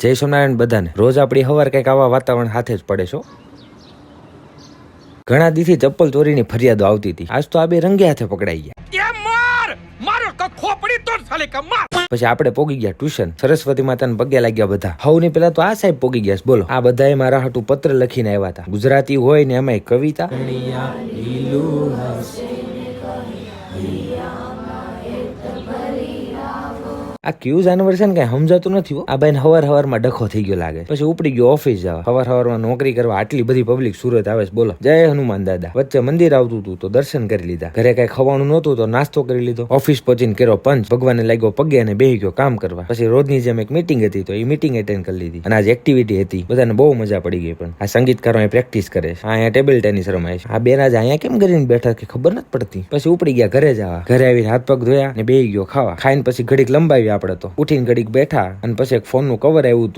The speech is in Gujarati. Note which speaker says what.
Speaker 1: જય સોમનારાયણ બધાને. રોજ આપણી હવાર કંઈક આવા વાતાવરણ હાથે જ પડે છો. ઘણા દીથી ચપ્પલ ચોરીની ફરિયાદો આવતી હતી. આજ તો આ બે રંગે હાથે પકડાઈ ગયા. પછી આપણે પોગી ગયા ટ્યુશન. સરસ્વતી માતાને પગે લાગ્યા બધા. હવની પેલા તો આ સાહેબ પોગી ગયા. બોલો, આ બધાએ મારા હાટુ પત્ર લખીને આવ્યા હતા. ગુજરાતી હોય ને એમાંય કવિતા. આ ક્યુ જાનવર છે ને કઈ સમજાતું નથી હો. આ ભાઈ હવારમાં ડખો થઈ ગયો લાગે. પછી ઉપડી ગયો ઓફિસ જવા. હવારમાં નોકરી કરવા આટલી બધી પબ્લિક સુરત આવે છે. બોલો, જય હનુમાન દાદા. વચ્ચે મંદિર આવતું હતું તો દર્શન કરી લીધા. ઘરે કઈ ખવાનું નહોતું તો નાસ્તો કરી લીધો. ઓફિસ પહોંચીને કર્યો પંચ. ભગવાનને લાગ્યો પગે અને બેહી ગયો કામ કરવા. પછી રોજની જેમ એક મીટિંગ હતી તો એ મીટિંગ એટેન્ડ કરી લીધી. અને આજ એક્ટિવિટી હતી. બધાને બહુ મજા પડી ગઈ. પણ આ સંગીતકારો પ્રેક્ટિસ કરે છે. અહીંયા ટેબલ ટેનિસ રમાય છે. આ બેન આજે અહીંયા કેમ કરીને બેઠા કે ખબર નથી પડતી. પછી ઉપડી ગયા ઘરે જવા. ઘરે આવીને હાથ પગ ધોયા અને બેહી ગયો ખાવા. ખાઈને પછી ઘડીક લંબાવી આપણે તો. ઉઠીને ઘડીક બેઠા અને પછી એક ફોન નું કવર આવ્યું હતું.